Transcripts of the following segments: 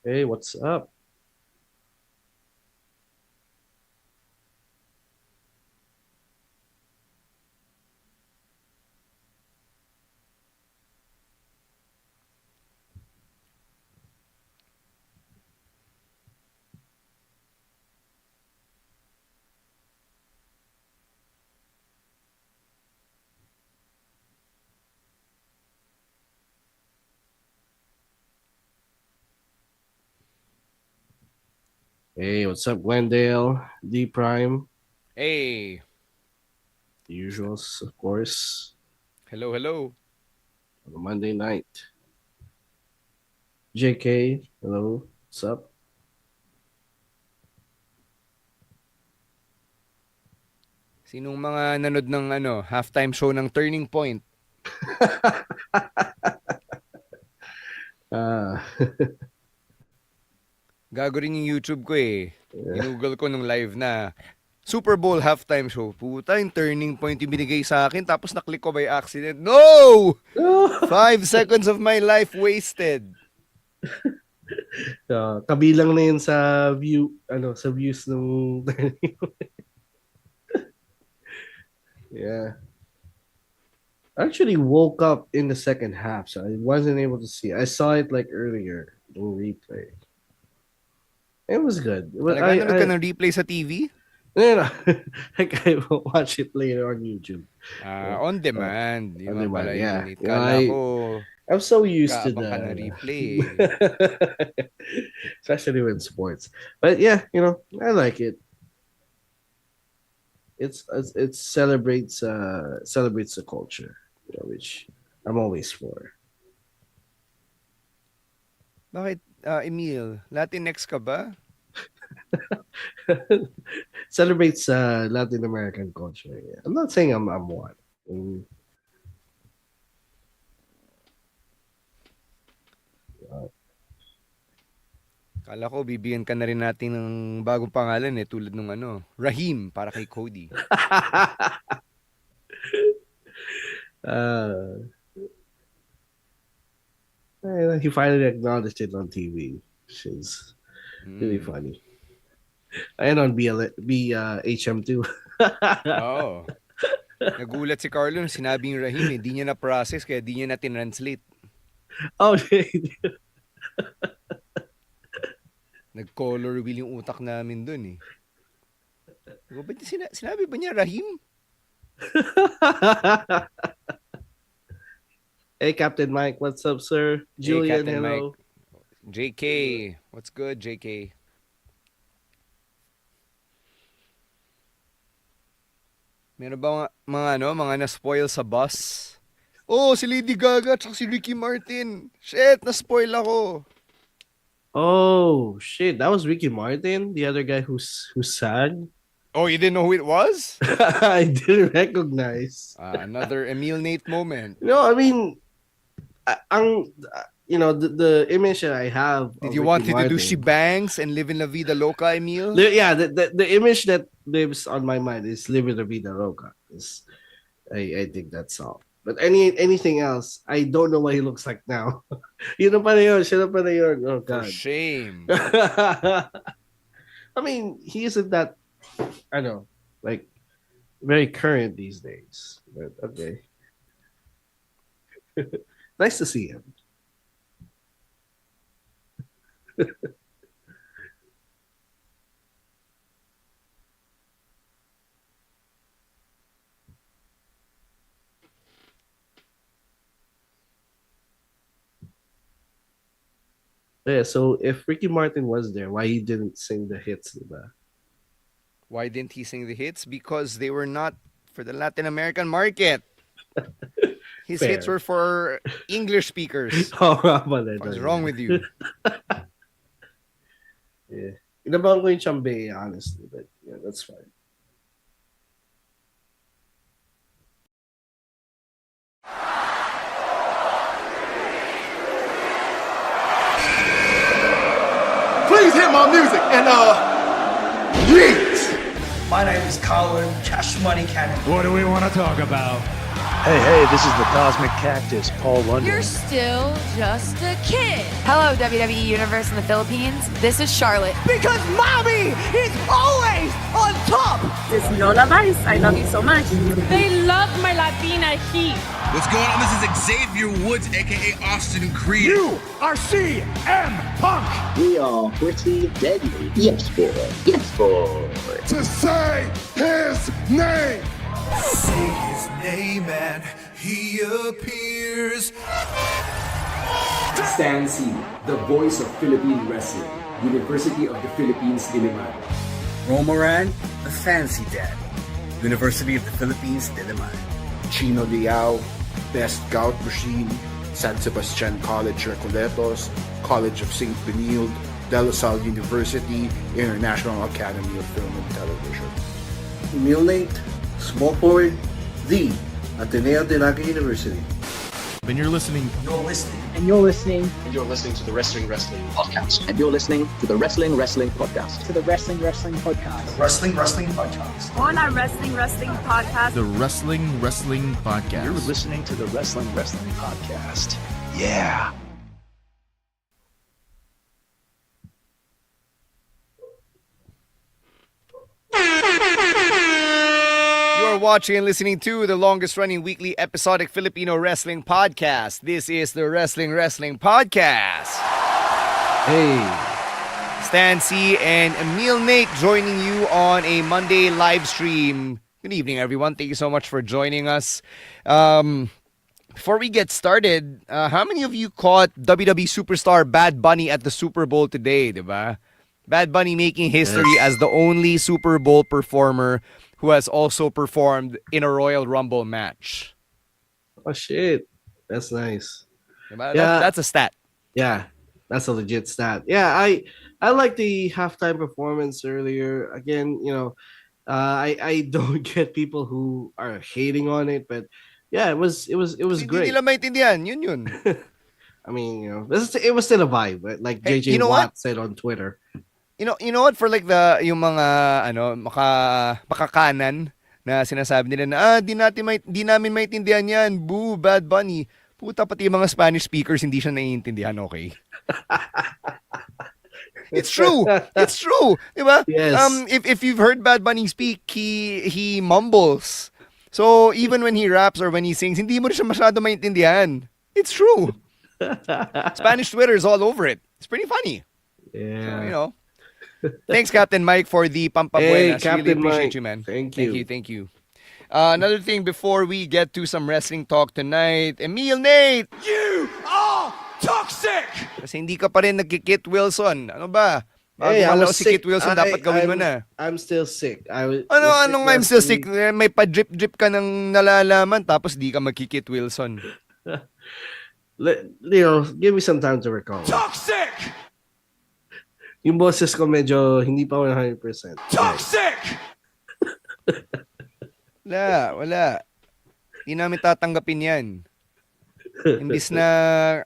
Hey, what's up? Hey, what's up, Glendale? D Prime, Hey, the usuals, of course, hello, hello. on a Monday night. JK, hello, what's up? Sinong mga nanood ng halftime show ng Turning Point? Ah, Gago rin yung YouTube ko eh. Ginugol ko nung live na Super Bowl halftime show. Puta, yung Turning Point yung binigay sa akin tapos naklik ko by accident. No! 5 seconds of my life wasted. kabilang na yun sa sa views nung yeah. I actually woke up in the second half, so I wasn't able to see. I saw it like earlier in replay. It was good. But Talaga, nanood ka I ng replay sa TV? you know, like I will watch it later on YouTube. On Uh, demand. Di on man demand, pala yun. yeah. Kala ko I'm so used to nag-aabang ka ng the replay. especially with sports. But yeah, I like it. It celebrates the culture, which I'm always for. Bakit, Emil? Latinx ka ba? Celebrates Latin American culture. Yeah. I'm not saying I'm one. Mm, uh, Kala ko bibigyan ka na rin natin ng bagong pangalan eh, tulad ng Rahim para kay Cody. uh, he finally acknowledged it on TV, which is really Mm. funny. And on HM2. Oo. Nagulat si Carlo nung sinabi yung Rahim eh. Di niya na-process kaya di niya na tinranslate. Oh, Nag-color wheel yung utak namin dun eh. Diba, ba't sinabi ba niya Rahim? Hey, Captain Mike, what's up, sir? Hey, Julian, Captain Mike. hello. JK. What's good, JK? Meron ba mga na-spoil sa bus? Oh, si Lady Gaga at si Ricky Martin. Shit, na-spoil ako. Oh shit, that was Ricky Martin, the other guy who sang. Oh, you didn't know who it was? I didn't recognize. Another Emil Nate moment. No, I mean, the image that I have Did of you Ricky want to do She Martin. Bangs and live in La Vida Loca, Emil? Yeah, the image that lives on my mind is "Live with the Vida Roca." I think that's all. But anything else, I don't know what he looks like now. Yun na pala yun, siya na pala yun. Oh For God. shame. I mean, he isn't that, I know, like very current these days. But okay. Nice to see him. Yeah, so if Ricky Martin was there, why he didn't sing the hits, diba? Why didn't he sing the hits? Because they were not for the Latin American market. His hits Fair. were for English speakers. Oo nga pala What's doon, wrong yeah. with you? Yeah. Inabahan ko yung Chambe, honestly, but yeah, that's fine. Please hit my music and yeet. My name is Colin Cash Money Cannon. What do we want to talk about? Hey, this is the Cosmic Cactus, Paul London. You're still just a kid. Hello, WWE Universe in the Philippines. This is Charlotte. Because mommy is always on top. This is Lola Vice. I love you so much. They love my Latina heat. What's going on? This is Xavier Woods, aka Austin Creed. You are CM Punk. We are pretty deadly. Yes, boy. Yes, boy. To say his name. Say his name and he appears. Stan C, the voice of Philippine wrestling, University of the Philippines, Diliman. Romoran, the fancy dad, University of the Philippines, Diliman. Chino Liao, Best Gout Machine, San Sebastian College Recoletos, College of St. Benilde, De La Salle University, International Academy of Film and Television. Milnate, Small Forward, the Ateneo de Naga University. When you're listening, and you're listening to the Wrestling Podcast. And you're listening to the Wrestling Podcast. To the Wrestling Podcast. The Wrestling Podcast. On our Wrestling Podcast. The Wrestling Podcast. You're listening to the Wrestling Podcast. Yeah. You're watching and listening to the longest running weekly episodic Filipino wrestling podcast. This is the Wrestling Podcast. Hey. Stan C and Emil Nate joining you on a Monday live stream. Good evening, everyone. Thank you so much for joining us. Before we get started, how many of you caught WWE superstar Bad Bunny at the Super Bowl today, diba? Bad Bunny making history as the only Super Bowl performer who has also performed in a Royal Rumble match. Oh, shit. That's nice. Yeah, that's a stat. Yeah, that's a legit stat. Yeah, I like the halftime performance earlier. Again, I don't get people who are hating on it, but yeah, it was great. Hindi nila maintindihan, yun. I mean, it was still a vibe, but like JJ Watt said on Twitter. You know what, for like yung mga makakanan na sinasabi nila na di namin maintindihan yan, boo, Bad Bunny. Puta, pati yung mga Spanish speakers hindi siya naiintindihan, okay? It's true. It's true. Diba? Yes. If you've heard Bad Bunny speak, he mumbles. So even when he raps or when he sings, hindi mo rin siya masyado maintindihan. It's true. Spanish Twitter is all over it. It's pretty funny. Yeah. So, thanks, Captain Mike, for the pampabuenas. Hey, really appreciate Mike. you, man. Thank you. Another thing before we get to some wrestling talk tonight, Emil Nate! You are toxic! Kasi hindi ka pa rin nagkikit Wilson. Ano ba? Hey, I was si sick. Kit Wilson, dapat gawin mo na. I'm still sick. Ano I'm still sick? May pa-drip-drip ka ng nalalaman tapos di ka magkikit Wilson. Give me some time to recover. Toxic! Yung boses ko medyo hindi pa 100%. Toxic! Wala. Hindi namin tatanggapin yan. Imbis na,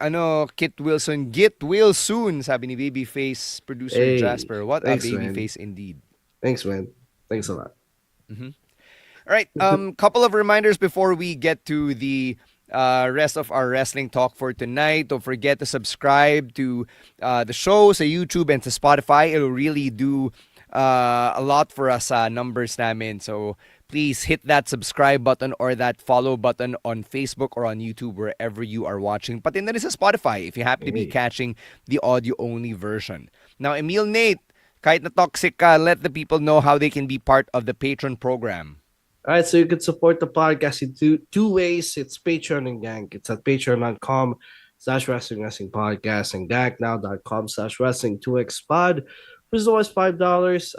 Kit Wilson, get well soon, sabi ni Babyface producer Jasper. What a babyface indeed. Thanks, man. Thanks a lot. Mm-hmm. All right, couple of reminders before we get to the rest of our wrestling talk for tonight. Don't forget to subscribe to the show sa YouTube and sa Spotify. It'll really do a lot for us numbers namin. So please hit that subscribe button or that follow button on Facebook or on YouTube, wherever you are watching. Pati na rin sa Spotify if you happen to be catching the audio-only version. Now, Emil Nate, kahit na toxic ka, let the people know how they can be part of the Patreon program. All right, so you can support the podcast in two ways. It's Patreon and Gank. It's at patreon.com/wrestling podcast and ganknow.com/wrestling2xpod. Which is always $5.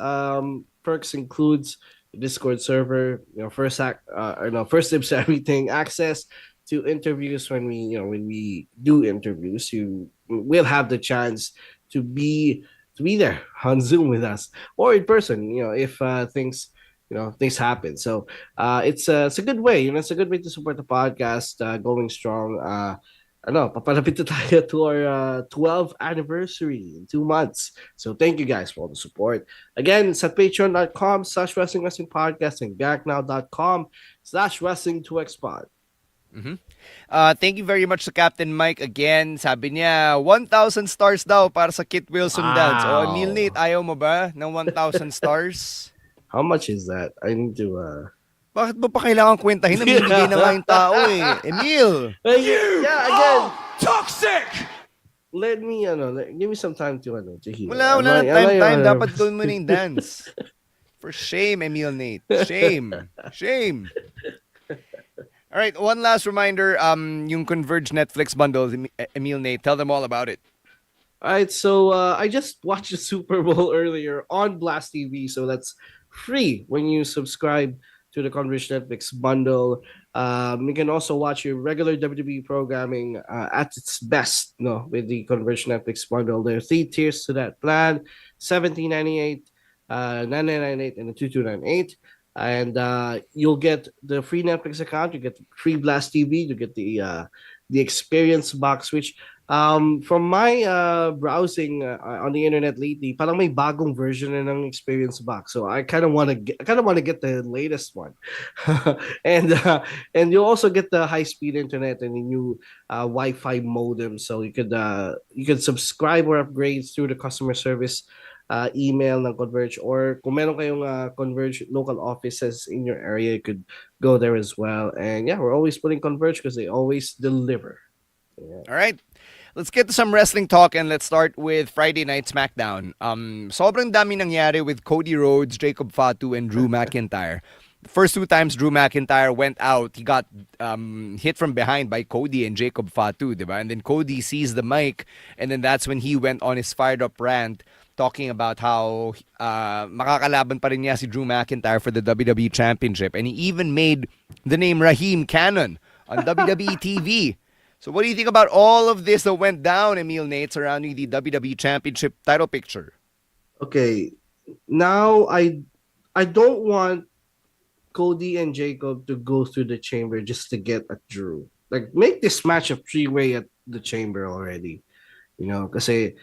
Perks includes the Discord server, first dibs to everything, access to interviews when we do interviews. You will have the chance to be there on Zoom with us or in person, if things happen. So it's a good way. It's a good way to support the podcast going strong. Papalapit na tayo to our 12th anniversary in 2 months. So thank you guys for all the support. Again, it's at patreon.com/wrestling podcast and ganknow.com/wrestling2xpod. Thank you very much to Captain Mike again. Sabi niya, 1,000 stars daw para sa Kit Wilson dance. O, Emil Nate, ayaw mo ba ng 1,000 stars? How much is that? I need to Bakit mo pa kailangan kwentahin? Namimigay na nga yung tao eh. Emil! Again. Toxic! Let me, give me some time to hear. Wala na time. Dapat gawin mo na yung dance. For shame, Emil Nate. Shame. All right, one last reminder. Yung Converge Netflix bundle, Emil Nate, tell them all about it. All right, so I just watched the Super Bowl earlier on Blast TV, so that's free when you subscribe to the Converge Netflix bundle. You can also watch your regular WWE programming at its best, with the Converge Netflix bundle. There are 3 tiers to that plan: $17.98, $9.98, and $22.98. And you'll get the free Netflix account, you get free Blast TV, you get the experience box, which from my browsing on the internet lately, parang may bagong version na ng experience box. So I kind of want to get the latest one. and you also get the high-speed internet and the new Wi-Fi modem, so you could subscribe or upgrade through the customer service email ng Converge, or kung meron kayong Converge local offices in your area, you could go there as well. And yeah, we're always putting Converge because they always deliver. Yeah. All right. Let's get to some wrestling talk, and let's start with Friday Night SmackDown. Sobrang dami nangyari with Cody Rhodes, Jacob Fatu, and Drew McIntyre. The first 2 times Drew McIntyre went out, he got hit from behind by Cody and Jacob Fatu, diba? And then Cody seized the mic, and then that's when he went on his fired up rant talking about how makakalaban pa rin niya si Drew McIntyre for the WWE Championship. And he even made the name Raheem canon on WWE TV. So what do you think about all of this that went down, Emil Nate, surrounding the WWE Championship title picture? Okay, now I don't want Cody and Jacob to go through the chamber just to get at Drew. Like, make this match a 3-way at the chamber already. Kasi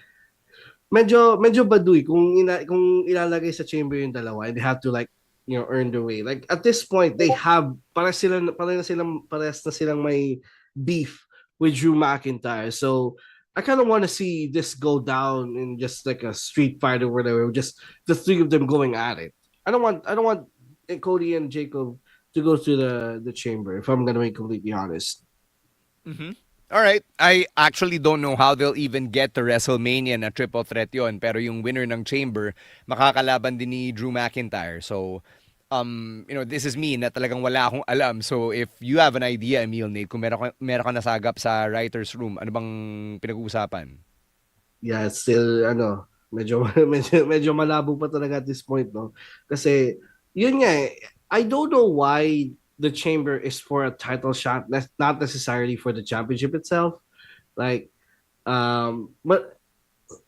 medyo baduy kung ilalagay sa chamber yung dalawa, and they have to earn their way. Like, at this point, they have parehas na silang may beef with Drew McIntyre. So I kind of want to see this go down in just like a street fight or whatever, just the 3 of them going at it. I don't want Cody and Jacob to go through the chamber, if I'm gonna be completely honest. All right. I actually don't know how they'll even get to WrestleMania na triple threat yon, pero yung winner ng chamber makakalaban din ni Drew McIntyre. So this is me na talagang wala akong alam. So if you have an idea, Emil Nate, kung meron ka nasagap sa writer's room, ano bang pinag-uusapan? Yeah, it's still medyo malabo pa talaga at this point, no? Kasi yun nga, I don't know why the chamber is for a title shot, not necessarily for the championship itself. Like, but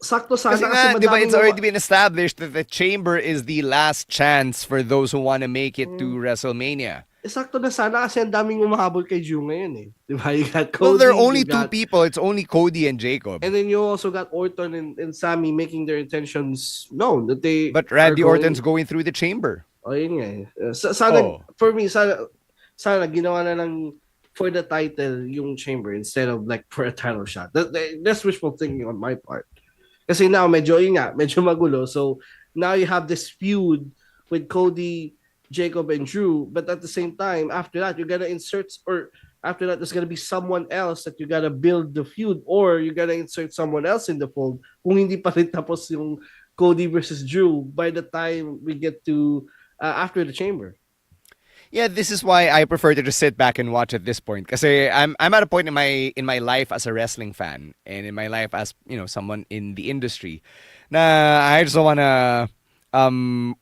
sakto sana kasi diba, it's already been established that the chamber is the last chance for those who want to make it to WrestleMania. Sakto na sana kasi ang daming umahabol kay Drew ngayon eh. Diba? You got Cody. Well, there are only 2 people. It's only Cody and Jacob. And then you also got Orton and Sammy making their intentions known that they. But Randy Orton's going through the chamber. Oh, yun nga eh. Sana, for me, sana ginawa na lang for the title yung chamber instead of like for a title shot. That's wishful thinking on my part. Kasi now medyo magulo. So now you have this feud with Cody, Jacob, and Drew, but at the same time, after that, you're gonna insert, or after that, there's gonna be someone else that you gotta build the feud, or you're gonna insert someone else in the fold. Kung hindi pa rin tapos yung Cody versus Drew by the time we get to after the chamber. Yeah, this is why I prefer to just sit back and watch at this point. Kasi I'm at a point in my life as a wrestling fan and in my life as, someone in the industry na I just don't wanna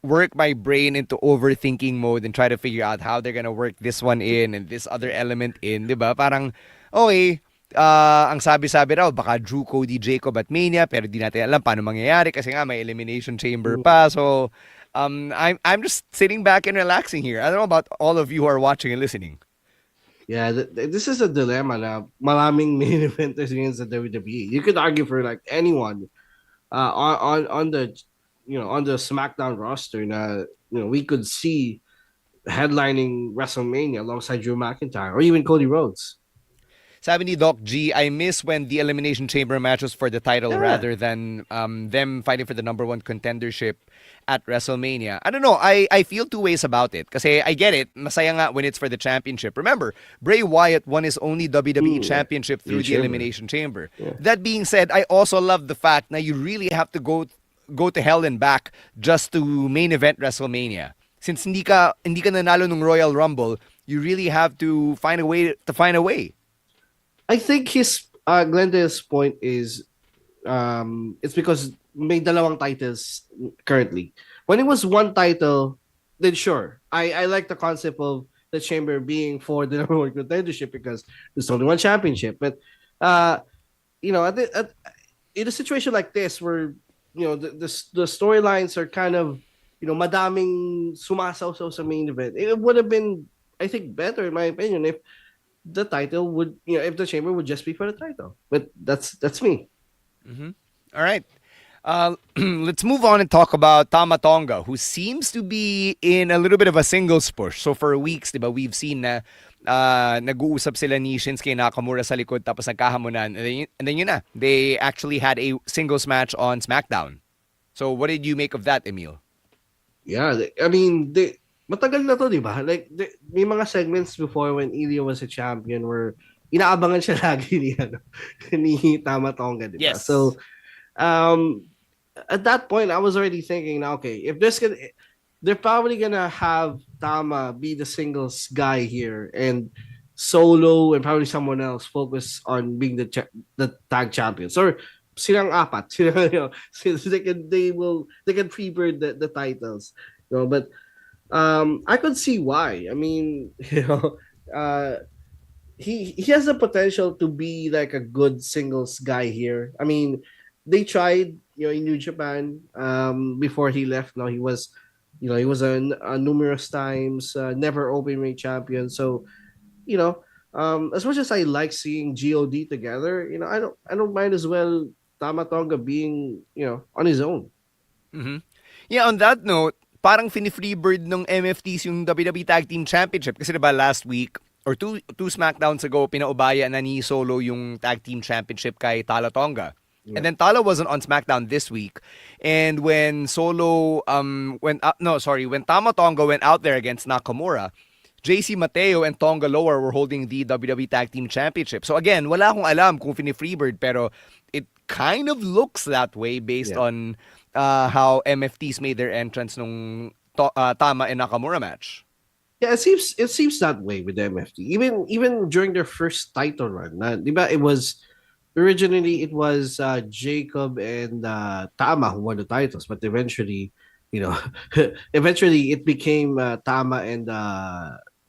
work my brain into overthinking mode and try to figure out how they're gonna work this one in and this other element in, diba? Parang, okay, ang sabi-sabi raw, baka Drew, Cody, Jacob at Mania, pero di natin alam paano mangyayari kasi nga may Elimination Chamber pa. So, I'm just sitting back and relaxing here. I don't know about all of you who are watching and listening. Yeah, this is a dilemma na maraming main eventers against the WWE. You could argue for like anyone on the SmackDown roster na we could see headlining WrestleMania alongside Drew McIntyre or even Cody Rhodes. Sabi ni Doc G, I miss when the Elimination Chamber match was for the title rather than them fighting for the number one contendership at WrestleMania. I don't know. I feel two ways about it. Kasi I get it. Masaya nga when it's for the championship. Remember, Bray Wyatt won his only WWE championship through the Elimination Chamber. Yeah. That being said, I also love the fact that you really have to go to hell and back just to main event WrestleMania. Since hindi ka nanalo ng Royal Rumble, you really have to find a way to find a way. I think his Glenda's point is it's because may dalawang titles currently. When it was one title, then sure. I like the concept of the chamber being for the number one contendership because there's only one championship. But in a situation like this where the storylines are kind of madaming sumasaw sa main event, it would have been, I think, better in my opinion if the title would, if the chamber would just be for the title. But that's me. Mm-hmm. All right. Let's move on and talk about Tama Tonga, who seems to be in a little bit of a singles push. So for weeks, diba, we've seen na nag-uusap sila ni Shinsuke Nakamura sa likod tapos nagkahamunan. And then yun na. They actually had a singles match on SmackDown. So what did you make of that, Emil? Yeah, I mean, matagal na to, di ba? Like, may mga segments before when Ilya was a champion where inaabangan siya lagi ni Tama Tonga, di ba? Yes. So, at that point, I was already thinking, okay, if they're probably gonna have Tama be the singles guy here and Solo and probably someone else focus on being the tag champions. Or silang apat. So they can pre-bird the titles. But I could see why. I mean, he has the potential to be like a good singles guy here. I mean, they tried, in New Japan before he left. Now he was a numerous times never open weight champion. So, as much as I like seeing God together, I don't mind as well Tama Tonga being, on his own. Mm-hmm. Yeah, on that note, parang fini-freebird ng MFTs yung WWE Tag Team Championship. Kasi diba last week, or two SmackDowns ago, pinaubaya na ni Solo yung Tag Team Championship kay Tala Tonga. Yeah. And then Tala wasn't on SmackDown this week. And when when Tama Tonga went out there against Nakamura, JC Mateo and Tonga Lower were holding the WWE Tag Team Championship. So again, wala akong alam kung fini-freebird, pero it kind of looks that way based on how MFTs made their entrance nung Tama and Nakamura match. Yeah, it seems that way with MFT. Even during their first title run, diba, it was originally Jacob and Tama who won the titles, but eventually, it became Tama and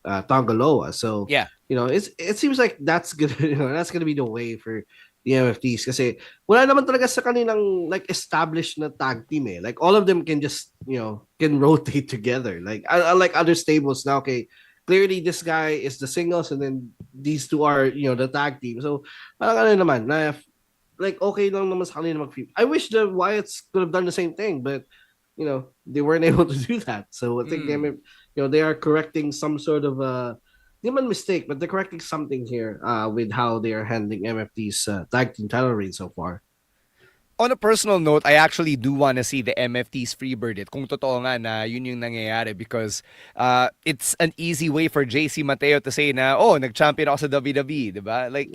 Tongaloa. So yeah, it seems like that's gonna be the way for the MFTs kasi wala naman talaga sa kanilang like established na tag team eh. Like all of them can just can rotate together. Like unlike other stables now, okay, clearly this guy is the singles and then these two are the tag team. So parang naman na like okay lang naman sa kanila mag-feud. I wish the Wyatts could have done the same thing, but they weren't able to do that. So I think they are correcting some sort of mistake, but they're correcting something here with how they are handling MFT's tag team title reign so far. On a personal note, I actually do want to see the MFTs freebird it. Kung totoo nga na yun yung nangyayari because it's an easy way for JC Mateo to say na, nag-champion ako sa WWE, diba? Like,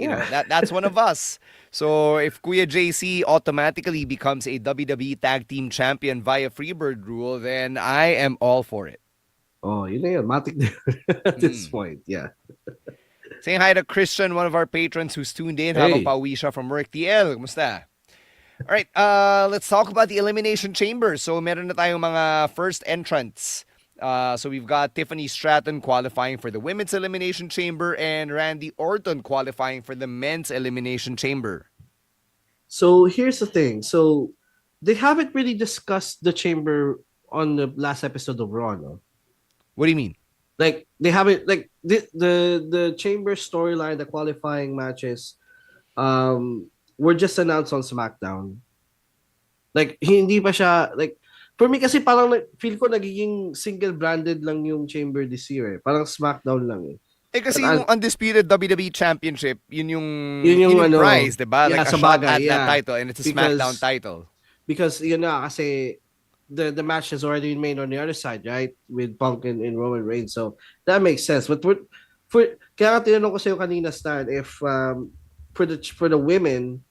that's one of us. So if Kuya JC automatically becomes a WWE Tag Team Champion via freebird rule, then I am all for it. Oh, matik at this point, yeah. Saying hi to Christian, one of our patrons who's tuned in. Habang pauwi siya from work. TL, kumusta? All right, let's talk about the Elimination Chamber. So meron na tayong mga first entrants. So we've got Tiffany Stratton qualifying for the Women's Elimination Chamber and Randy Orton qualifying for the Men's Elimination Chamber. So here's the thing. So they haven't really discussed the Chamber on the last episode of Raw, no? What do you mean? Like they haven't the Chamber storyline, the qualifying matches, were just announced on SmackDown. Like hindi pa siya like For me kasi parang feel ko nagiging single-branded lang yung Chamber this year eh. Parang SmackDown lang eh. Kasi yung undisputed WWE Championship, yun yung yung ano, prize, diba? yeah, like a sa shot bagay, at that title, and it's a SmackDown title. Because yun na, kasi the match has already been made on the other side, right? With Punk and Roman Reigns. So that makes sense. But kaya nga tinanong ko sa'yo kanina, Stan, if for the women,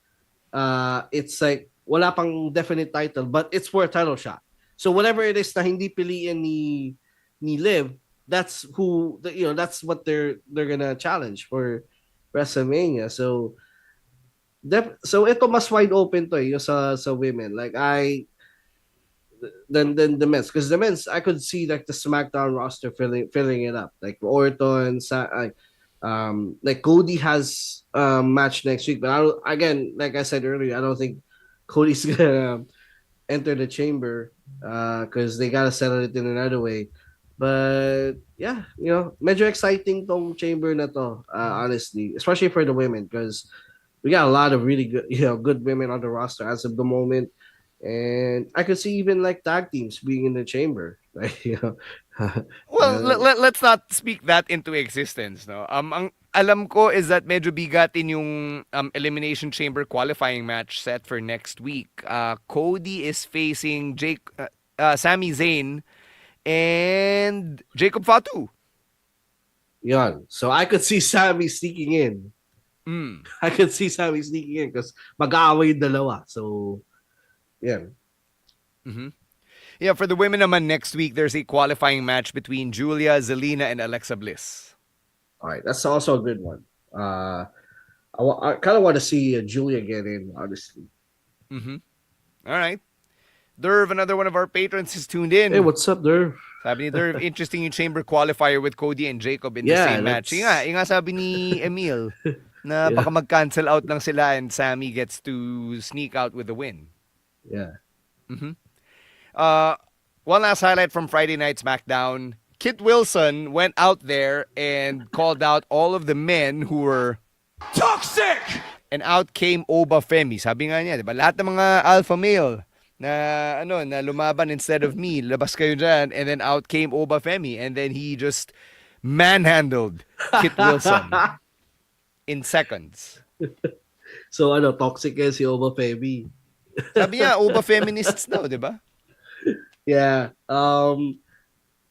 it's like wala pang definite title, but it's for a title shot. So whatever it is na hindi piliin ni Liv, that's that's what they're gonna challenge for WrestleMania. So ito mas wide open to yung sa women. Like than the men's, because the men's I could see like the SmackDown roster filling it up, like Orton, like Cody has match next week, but again, like I said earlier, I don't think Cody's gonna enter the chamber because they gotta settle it in another way. But yeah, medyo exciting tong chamber na to, honestly, especially for the women, because we got a lot of really good, good women on the roster as of the moment. And I could see even like tag teams being in the chamber. Like, well, let's not speak that into existence, no. Ang alam ko is that medyo bigatin yung Elimination Chamber qualifying match set for next week. Cody is facing Sami Zayn and Jacob Fatu. Yan. So I could see Sami sneaking in. I could see Sami sneaking in because mag-aaway yung dalawa. So, yeah. Yeah, for the women naman next week, there's a qualifying match between Julia, Zelina, and Alexa Bliss. All right, that's also a good one. I kind of want to see Julia get in, honestly. All right. Derv, another one of our patrons, is tuned in. Hey, what's up, Derv? Sabi ni Derv, interesting yung chamber qualifier with Cody and Jacob in the same match. Yung nga sabi ni Emil na baka mag-cancel out lang sila and Sami gets to sneak out with the win. Yeah. One last highlight from Friday Night SmackDown. Kit Wilson went out there and called out all of the men who were toxic! And out came Oba Femi. Sabi nga niya, diba? Lahat ng mga alpha male na lumaban instead of me, labas kayo dyan. And then out came Oba Femi. And then he just manhandled Kit Wilson in seconds. So, toxic eh si Oba Femi. Sabi niya, Oba feminists daw, diba? Yeah.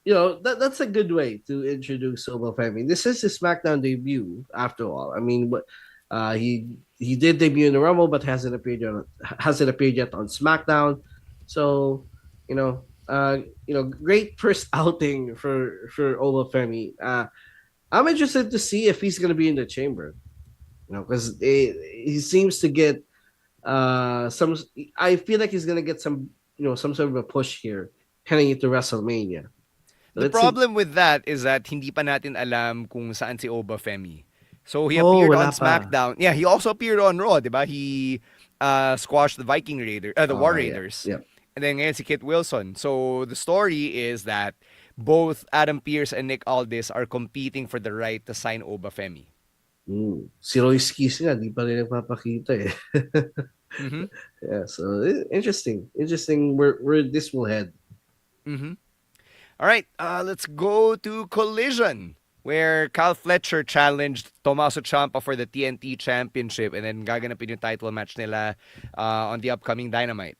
That's a good way to introduce Oba Femi. This is his SmackDown debut, after all. I mean, he did debut in the Rumble, but hasn't appeared yet on SmackDown. So, great first outing for Oba Femi. I'm interested to see if he's gonna be in the chamber. Because he seems to get some. I feel like he's gonna get some sort of a push here heading into WrestleMania. The problem with that is that hindi pa natin alam kung saan si Oba Femi. So he appeared on SmackDown. Yeah, he also appeared on Raw, diba? He squashed the the War Raiders. Yeah. And then ngayon si Kit Wilson. So the story is that both Adam Pearce and Nick Aldis are competing for the right to sign Oba Femi. Si Royce Keys nga, di pa rin nagpapakita eh. Yeah, so interesting where this will head. All right, let's go to Collision, where Cal Fletcher challenged Tommaso Ciampa for the TNT Championship, and then gaganapin yung title match nila on the upcoming Dynamite.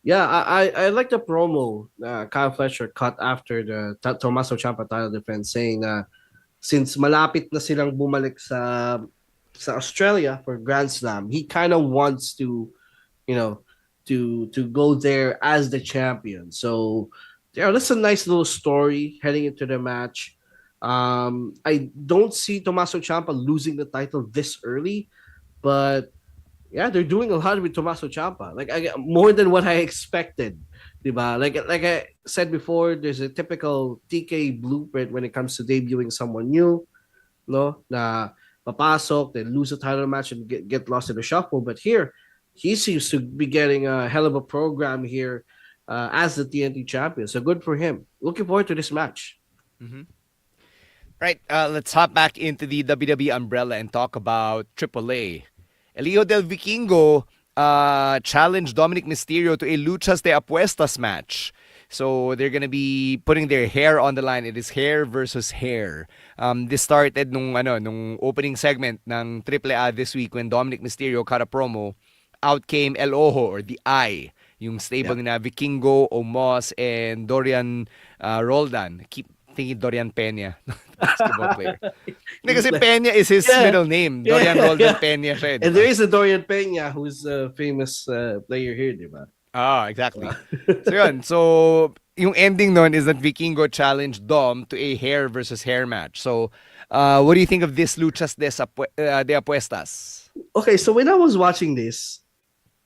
Yeah, I like the promo Kyle Fletcher cut after the Tommaso Ciampa title defense, saying since malapit na silang bumalik sa Australia for Grand Slam, he kind of wants to, to go there as the champion. So, yeah, that's a nice little story heading into the match. I don't see Tommaso Ciampa losing the title this early, but yeah, they're doing a lot with Tommaso Ciampa. Like more than what I expected. Diba? Like I said before, there's a typical TK blueprint when it comes to debuting someone new, no? Na papasok, then lose a title match and get lost in the shuffle. But here, he seems to be getting a hell of a program here as the TNT champion. So good for him. Looking forward to this match. Right, let's hop back into the WWE umbrella and talk about AAA. Elio Del Vikingo challenge Dominic Mysterio to a Luchas de Apuestas match. So they're gonna be putting their hair on the line. It is hair versus hair. This started nung opening segment ng AAA this week when Dominic Mysterio cut a promo. Out came El Ojo or the Eye, yung stable ni na Vikingo, Omos, and Dorian Roldan. Keep thinking Dorian Peña, basketball player. Hindi kasi Peña is his middle name. Dorian Roldan Peña siya. And there is a Dorian Peña who's a famous player here, di ba? Exactly. So yun. So, yung ending nun is that Vikingo challenged Dom to a hair versus hair match. So, what do you think of this Luchas de Apuestas? Okay, so when I was watching this,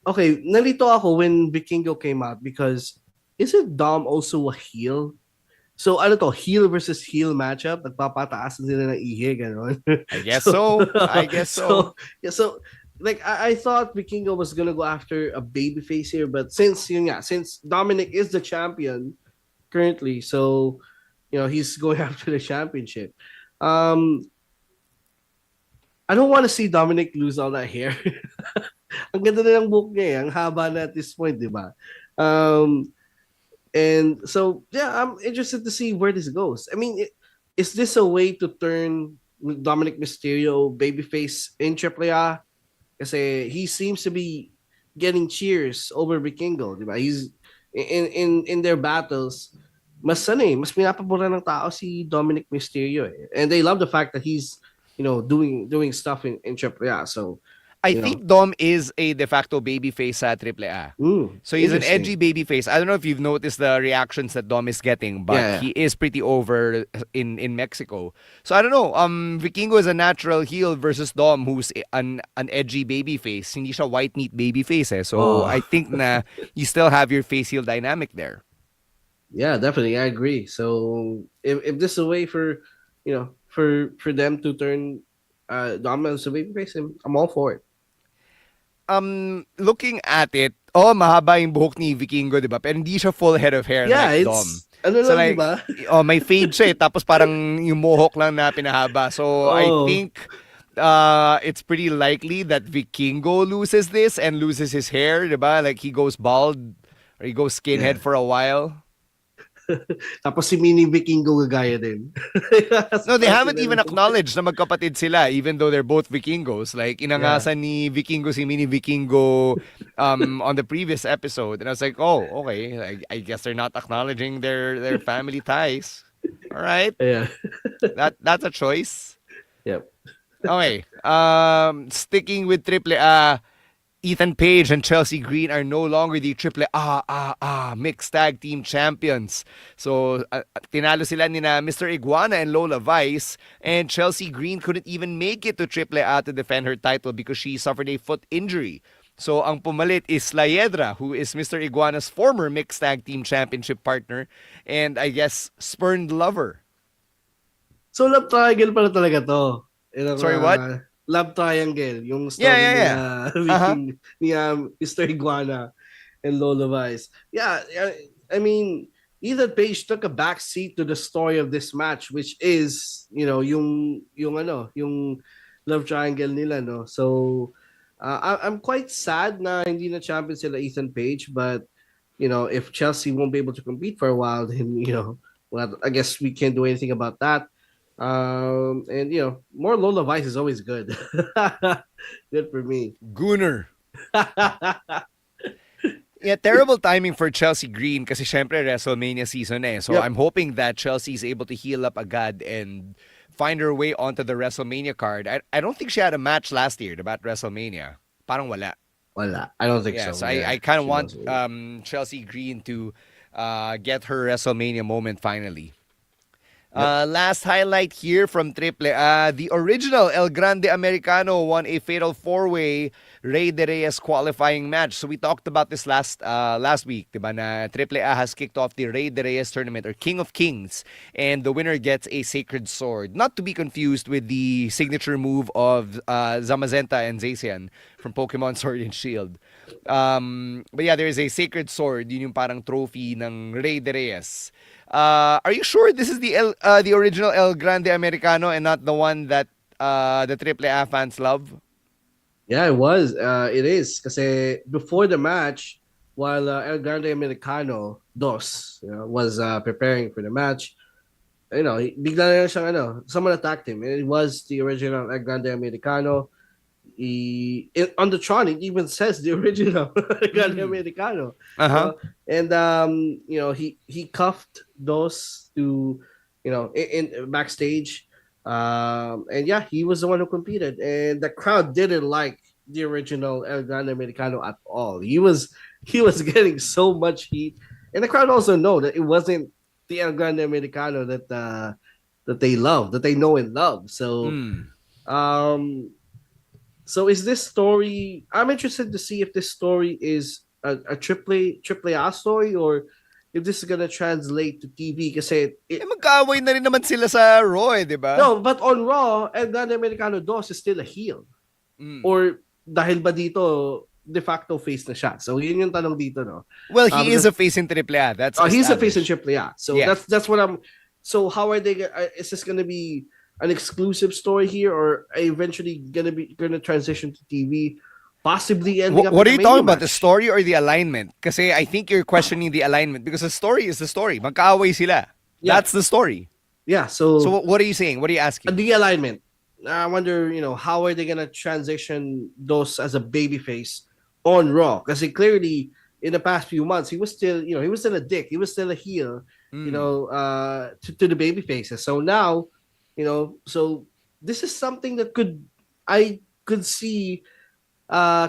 nalito ako when Vikingo came out because isn't Dom also a heel? So, heel versus heel matchup? Nagpapataas na sila ng ihe, gano'n. I guess so. So, I thought Vikingo was gonna go after a babyface here, but since Dominic is the champion currently, so he's going after the championship. I don't want to see Dominic lose all that hair. Ang ganda na ng buhok niya, ang haba na at this point, di ba? And so I'm interested to see where this goes. I mean, is this a way to turn Dominic Mysterio babyface in AAA? Kasi he seems to be getting cheers over Vikingo, di ba? He's in their battles, mas pinapabura ng tao si Dominic Mysterio eh. And they love the fact that he's doing stuff in AAA. So I think Dom is a de facto babyface sa AAA. So he's an edgy babyface. I don't know if you've noticed the reactions that Dom is getting, but he is pretty over in Mexico. So I don't know. Vikingo is a natural heel versus Dom, who's an edgy babyface. Hindi siya white meat babyface eh. So I think na you still have your face heel dynamic there. Yeah, definitely. I agree. So if this is a way for for them to turn Dom as a babyface, I'm all for it. Looking at it, mahaba yung buhok ni Vikingo, di ba? Pero hindi siya full head of hair like Dom. So like, diba? May fade siya eh, tapos parang yung mohawk lang na pinahaba. So I think it's pretty likely that Vikingo loses this and loses his hair, di ba? Like he goes bald or he goes skinhead for a while. Tapos si Mini Vikingo gagaya din. No, they haven't even acknowledged na magkapatid sila even though they're both Vikingos. Like, inangasan ni Vikingo si Mini Vikingo on the previous episode. And I was like, oh, okay. I guess they're not acknowledging their family ties. All right. Yeah. That's a choice. Yep. Okay. Sticking with AAA, Ethan Page and Chelsea Green are no longer the AAA mixed tag team champions. So, tinalo sila ni na Mr. Iguana and Lola Vice, and Chelsea Green couldn't even make it to AAA to defend her title because she suffered a foot injury. So, ang pumalit is La Hiedra, who is Mr. Iguana's former mixed tag team championship partner and I guess spurned lover. So, love triangle pala talaga to. Sorry, what? Love triangle, yung story ni Mr. Iguana and Lola Vice. Yeah, I mean, Ethan Page took a back seat to the story of this match, which is, yung love triangle nila, no. So, I'm quite sad na hindi na champion sila Ethan Page, but if Chelsea won't be able to compete for a while, then well, I guess we can't do anything about that. And more Lola Vice is always good. Good for me. Gooner. Yeah, terrible timing for Chelsea Green kasi syempre WrestleMania season eh. So I'm hoping that Chelsea is able to heal up agad and find her way onto the WrestleMania card. I don't think she had a match last year about WrestleMania. Parang wala. I don't think so. So I kind of want Chelsea Green to get her WrestleMania moment finally. Last highlight here from AAA, the original El Grande Americano won a fatal four-way Rey de Reyes qualifying match. So we talked about this last week, diba, na AAA has kicked off the Rey de Reyes tournament, or King of Kings, and the winner gets a sacred sword. Not to be confused with the signature move of Zamazenta and Zacian from Pokemon Sword and Shield. But yeah, there is a sacred sword, yun yung parang trophy ng Rey de Reyes. Are you sure this is the original El Grande Americano and not the one that the AAA fans love? Yeah, it was. It is. Kasi before the match, while El Grande Americano, Dos, was preparing for the match, bigla na lang siyang, someone attacked him. It was the original El Grande Americano. On the Tron, it even says the original El Grande Americano. Uh-huh. And, he cuffed Dos to, in backstage. And yeah, he was the one who competed, and the crowd didn't like the original El Grande Americano at all. He was getting so much heat, and the crowd also know that it wasn't the El Grande Americano that they love, that they know and love. So, um, so is this story? I'm interested to see if this story is a triple A story, or if this is gonna translate to TV. Kasi magkaaway na rin naman sila sa Raw, di ba? no, but on Raw, El Grande Americano Dos is still a heel. Or dahil ba dito de facto face na siya? So yun yung tanong dito, no? Well, he is a face in AAA. That's he's a face in AAA. So yeah. that's what I'm. So how are they? Is this gonna be an exclusive story here, or eventually gonna transition to TV? Possibly ending up. What are you talking about? The story or the alignment? Kasi I think you're questioning the alignment because the story is the story. Magkaaway sila. Yeah. That's the story. Yeah. So what are you saying? What are you asking? The alignment. I wonder, how are they gonna transition Dos as a babyface on Raw? Because clearly in the past few months he was still, he was still a dick. He was still a heel, to the baby faces. So now, so this is something that I could see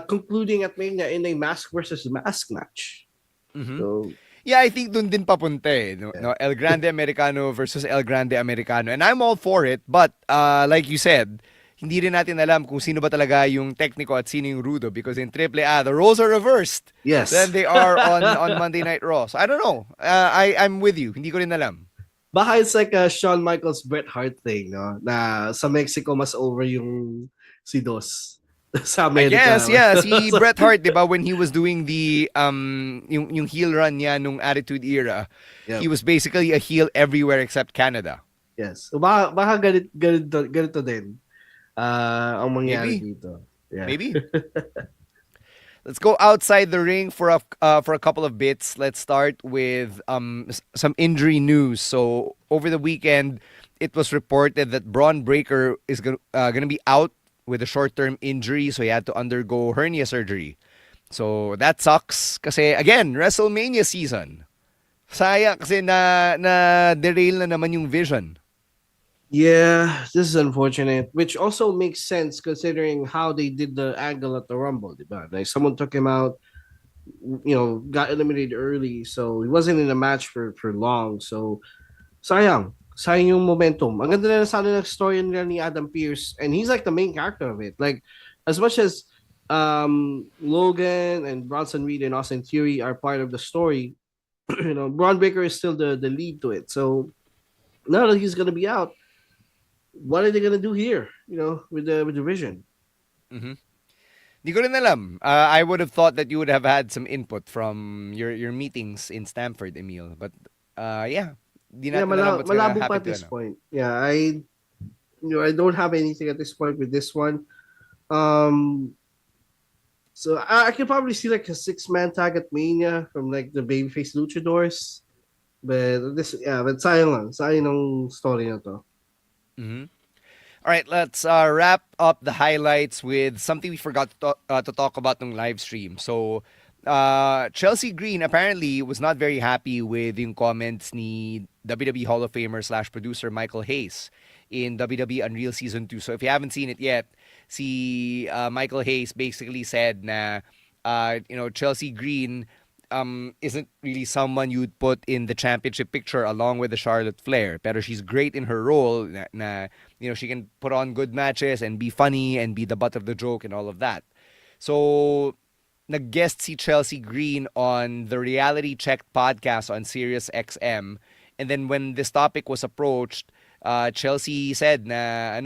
concluding at Mania in a mask versus mask match. Mm-hmm. So yeah, I think dun din papunta eh. No? El Grande Americano versus El Grande Americano. And I'm all for it. But like you said, hindi rin natin alam kung sino ba talaga yung technico at sino yung rudo. Because in AAA, the roles are reversed. Yes. Than they are on Monday Night Raw. So I don't know. I'm with you. Hindi ko rin alam. Baka it's like a Shawn Michaels Bret Hart thing, no? Na sa Mexico mas over yung si Dos. Sa America. I guess, yeah. Si Bret Hart, di ba, when he was doing the yung heel run niya nung Attitude Era, he was basically a heel everywhere except Canada. Yes. So baka ganito din ang mangyari dito. Yeah. Maybe. Let's go outside the ring for a couple of bits. Let's start with some injury news. So over the weekend, it was reported that Braun Breaker is gonna be out with a short-term injury, so he had to undergo hernia surgery. So that sucks kasi again, WrestleMania season. Sayang kasi na derail na naman yung vision. Yeah, this is unfortunate, which also makes sense considering how they did the angle at the Rumble, diba? Like someone took him out, got eliminated early, so he wasn't in the match for long. So sayang yung momentum. Ang ganda na sana ng story nila ni Adam Pearce, and he's like the main character of it. Like as much as Logan and Bronson Reed and Austin Theory are part of the story, Braun Breaker is still the lead to it. So now that he's gonna be out, what are they gonna do here? With the vision. Mm-hmm. Di ko rin alam. I would have thought that you would have had some input from your meetings in Stamford, Emil. But yeah. Malabo pa at this point. Yeah, I don't have anything at this point with this one. So I can probably see like a 6-man tag at Mania from like the babyface luchadors, but sayang ng story na to. Mm-hmm. All right, let's wrap up the highlights with something we forgot to talk about in live stream. So Chelsea Green apparently was not very happy with yung comments ni WWE Hall of Famer / producer Michael Hayes in WWE Unreal Season 2. So if you haven't seen it yet, si Michael Hayes basically said na Chelsea Green isn't really someone you'd put in the championship picture along with the Charlotte Flair. Pero she's great in her role na she can put on good matches and be funny and be the butt of the joke and all of that. So nag-guest si Chelsea Green on the Reality Check podcast on Sirius XM. And then when this topic was approached, Chelsea said na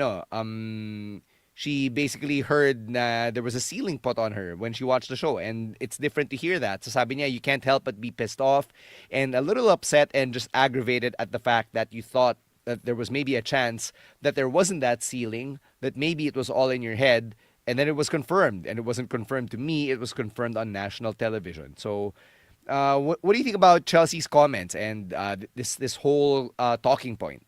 she basically heard na there was a ceiling put on her when she watched the show. And it's different to hear that. So sabi niya, you can't help but be pissed off and a little upset and just aggravated at the fact that you thought that there was maybe a chance that there wasn't that ceiling, that maybe it was all in your head. And then it was confirmed, and it wasn't confirmed to me. It was confirmed on national television. So, what do you think about Chelsea's comments and this whole talking point?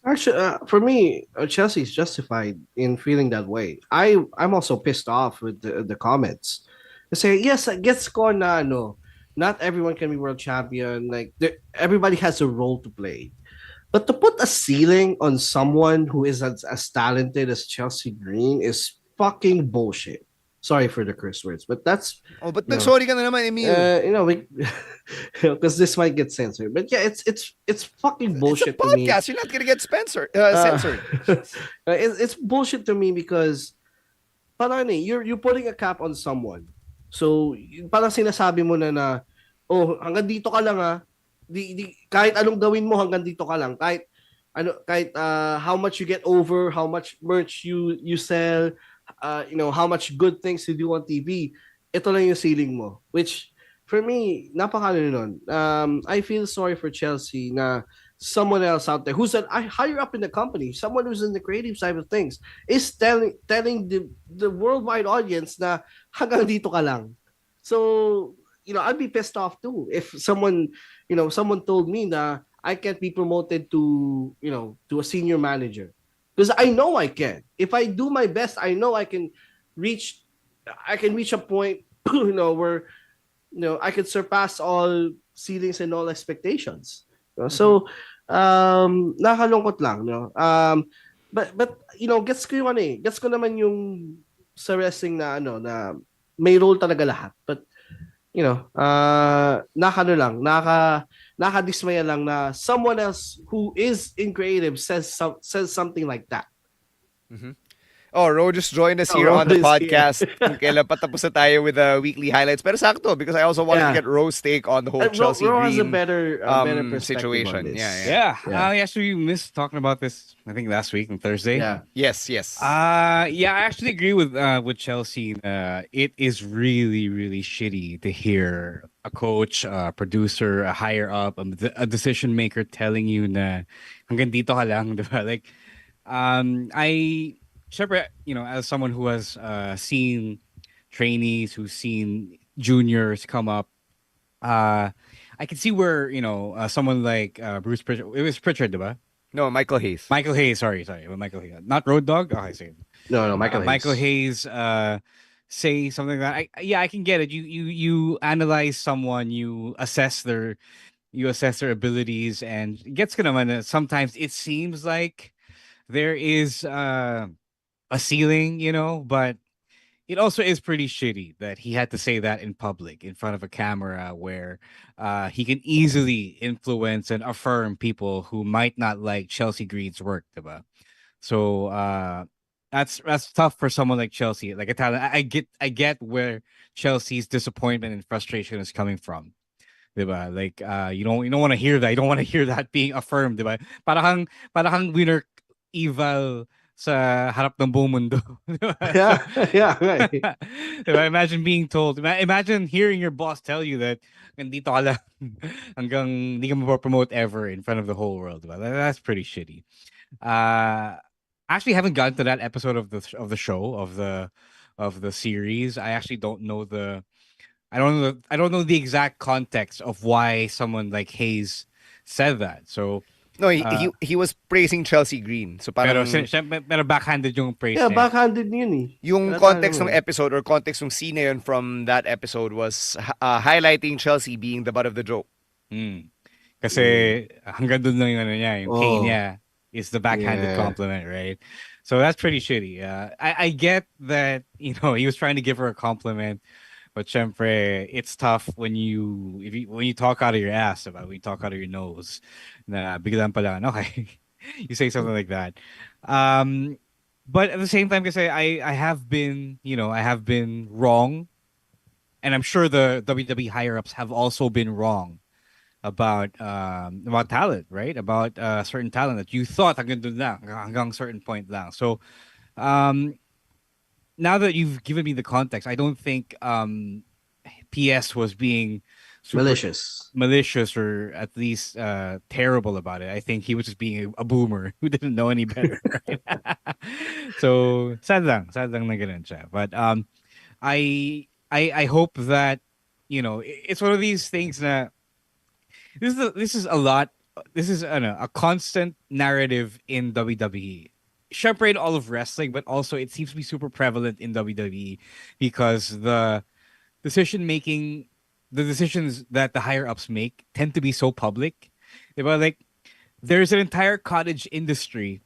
Actually, for me, Chelsea's justified in feeling that way. I'm also pissed off with the comments. They say yes, gets ko na no. Not everyone can be world champion. Like everybody has a role to play. But to put a ceiling on someone who is as talented as Chelsea Green is fucking bullshit. Sorry for the curse words, but that's Oh, but sorry ka na naman, Emil. Because this might get censored. But yeah, it's fucking bullshit it's a to me. podcast. You're not gonna get censored. It's bullshit to me because parang you're putting a cap on someone. So parang sinasabi mo na oh, hanggang dito ka lang kahit anong gawin mo hanggang dito ka lang. Kahit how much you get over, how much merch you sell, how much good things you do on TV, ito lang yung ceiling mo. Which, for me, napakano nun. I feel sorry for Chelsea na someone else out there who's higher up in the company, someone who's in the creative side of things, is telling the worldwide audience na hanggang dito ka lang. So, I'd be pissed off too if someone told me that I can't be promoted to a senior manager. Because I know I can. If I do my best, I know I can reach a point, where, I can surpass all ceilings and all expectations. So, nakalungkot lang, but gets ko naman yung sa wrestling na na may role talaga lahat. But, nakadismaya lang na someone else who is in creative says something like that. Mm-hmm. Oh, Ro just joined us here on the podcast. Kung kailan patapos na tayo with the weekly highlights. Pero sakto, because I also wanted to get Ro's take on the whole Chelsea Ro Green has a better situation. Yeah. Actually, we missed talking about this, I think, last week on Thursday. Yeah. Yes. I actually agree with Chelsea. It is really, really shitty to hear a coach, a producer, a higher up, a decision maker telling you na hanggang dito ka lang, diba? Like, as someone who has seen trainees, who's seen juniors come up, I can see where, someone like Bruce Pritchard, it was Pritchard, diba? No, Michael Hayes. Michael Hayes, sorry. Michael Hayes. Not Road Dogg? Okay, same. No, Michael Hayes. Michael Hayes say something like that. I can get it. You analyze someone, you assess their abilities, and it gets naman, sometimes it seems like there is a ceiling, but it also is pretty shitty that he had to say that in public, in front of a camera, where he can easily influence and affirm people who might not like Chelsea Green's work, diba? So that's tough for someone like Chelsea, like a talent. I get where Chelsea's disappointment and frustration is coming from, diba? Like you don't want to hear that. You don't want to hear that being affirmed, diba? Parang winner eval sa harap ng buong mundo. Yeah, right. Diba? Imagine being told, imagine hearing your boss tell you that nandito ka lang hanggang hindi ka mapopromote ever in front of the whole world. Diba? That's pretty shitty. Actually haven't gotten to that episode of the show, of the series. I actually don't know I don't know the exact context of why someone like Hayes said that. So no, he was praising Chelsea Green. So parang pero backhanded yung praise. Yeah, backhanded yun eh. Yung context ng episode or context ng scene yun from that episode was highlighting Chelsea being the butt of the joke. Kasi hanggang dun lang yung niya, yung K niya is the backhanded compliment, right? So that's pretty shitty. I get that, he was trying to give her a compliment, but syempre, it's tough when you talk out of your ass, when you talk out of your nose. Na biglang pala, okay, you say something like that. But at the same time, kasi I have been wrong, and I'm sure the WWE higher ups have also been wrong about talent, right? About certain talent that you thought hanggang certain point lang. So now that you've given me the context, I don't think PS was being super malicious, or at least terrible about it. I think he was just being a boomer who didn't know any better. Right? So sad lang na ganun siya. But I hope that it's one of these things that this is a lot. This is a constant narrative in WWE. Syempre in all of wrestling, but also it seems to be super prevalent in WWE because decision making, the decisions that the higher ups make tend to be so public. Diba? Like there's an entire cottage industry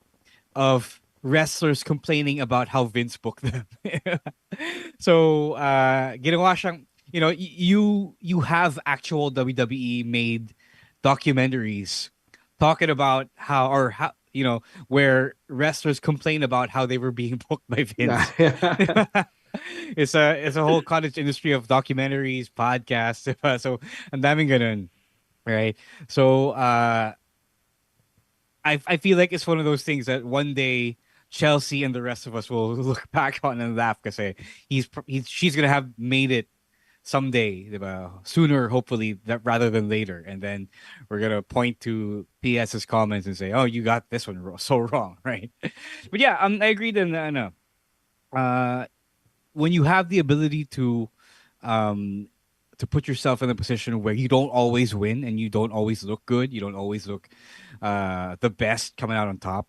of wrestlers complaining about how Vince booked them. So ginawa siyang, you have actual WWE made documentaries talking about how where wrestlers complain about how they were being booked by Vince. It's a whole cottage industry of documentaries, podcasts. So ang daming ganun, right? So I feel like it's one of those things that one day Chelsea and the rest of us will look back on and laugh because she's gonna have made it someday, diba? Sooner, hopefully, that rather than later. And then we're gonna point to PS's comments and say, "Oh, you got this one so wrong," right? But yeah, I agree. Then, when you have the ability to put yourself in a position where you don't always win and you don't always look good, you don't always look the best coming out on top.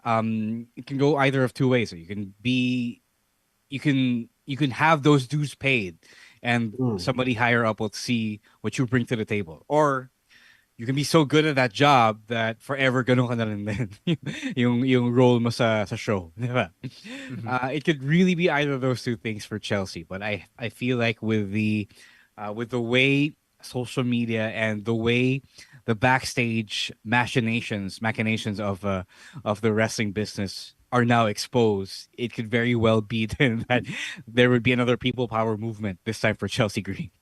It can go either of two ways. So you can have those dues paid, and somebody higher up will see what you bring to the table, or you can be so good at that job that forever ganun ka na rin din yung role mo sa show, diba? It could really be either of those two things for Chelsea, but I feel like with the way social media and the way the backstage machinations of the wrestling business are now exposed, it could very well be then that there would be another people power movement this time for Chelsea Green.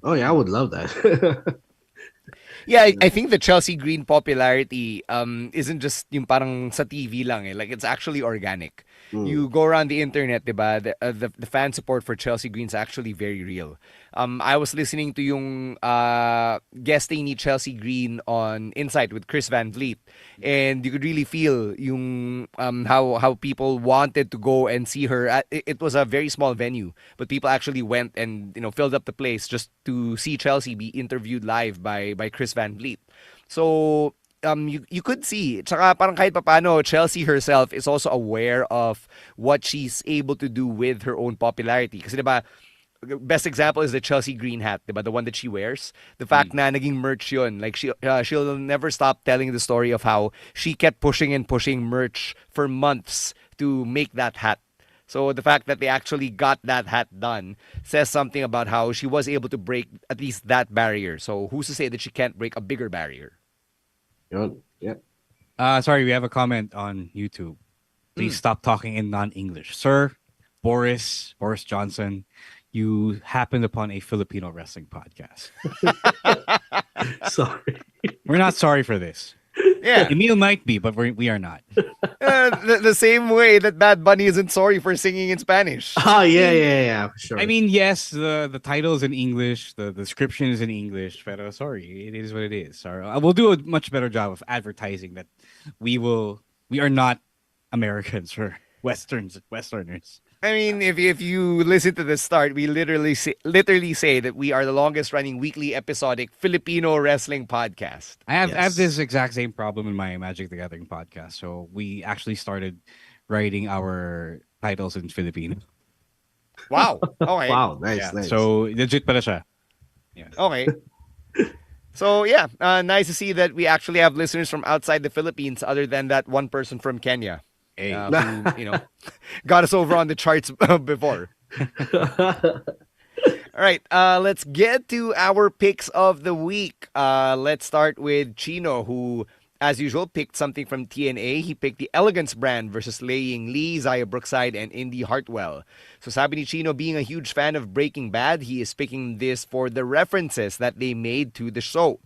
Oh yeah, I would love that. Yeah, I think the Chelsea Green popularity isn't just yung parang sa TV lang eh. Like it's actually organic. You go around the internet, diba? The fan support for Chelsea Green is actually very real. I was listening to yung guesting ni Chelsea Green on Insight with Chris Van Vliet, and you could really feel yung how people wanted to go and see her. It was a very small venue, but people actually went and filled up the place just to see Chelsea be interviewed live by Chris Van Vliet. So you could see, tsaka parang kahit papano, Chelsea herself is also aware of what she's able to do with her own popularity. Kasi diba, best example is the Chelsea Green hat, diba? The one that she wears. The fact na naging merch yun. Like she'll never stop telling the story of how she kept pushing and pushing merch for months to make that hat. So the fact that they actually got that hat done says something about how she was able to break at least that barrier. So who's to say that she can't break a bigger barrier? Yeah. Sorry, we have a comment on YouTube. Please stop talking in non-English. Sir, Boris Johnson, you happened upon a Filipino wrestling podcast. Sorry. We're not sorry for this. Yeah. Emil might be, but we are not. The same way that Bad Bunny isn't sorry for singing in Spanish. Oh, yeah, for sure. I mean, yes, the title is in English, the description is in English, but sorry, it is what it is. Sorry. We'll do a much better job of advertising that we are not Americans or Westerners. I mean, if you listen to the start, we literally say that we are the longest running weekly episodic Filipino wrestling podcast. I have this exact same problem in my Magic the Gathering podcast. So we actually started writing our titles in Filipino. Wow. Okay. Wow. Nice. So legit pala siya. Yeah. Okay. So yeah, nice to see that we actually have listeners from outside the Philippines, other than that one person from Kenya. Hey. Who, got us over on the charts before. All right, let's get to our picks of the week. Let's start with Chino, who, as usual, picked something from TNA. He picked the Elegance brand versus Lei Ying Lee, Zaya Brookside, and Indy Hartwell. So sabi ni Chino, being a huge fan of Breaking Bad, he is picking this for the references that they made to the show.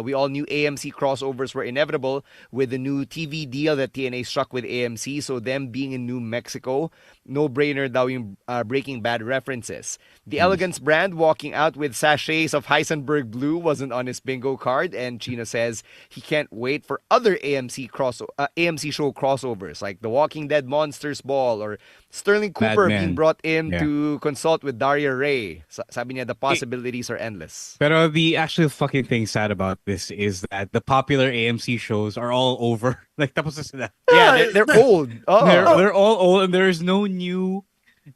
We all knew AMC crossovers were inevitable with the new TV deal that TNA struck with AMC. So them being in New Mexico no-brainer daw yung Breaking Bad references. The Elegance brand walking out with sachets of Heisenberg Blue wasn't on his bingo card, and Chino says he can't wait for other AMC show crossovers like The Walking Dead Monsters Ball or Sterling Cooper being brought in to consult with Daria Ray. Sabi niya, the possibilities are endless. Pero the actual fucking thing sad about this is that the popular AMC shows are all over. Like, tapos na sila. Yeah, they're old. Oh. They're all old, and there's no new.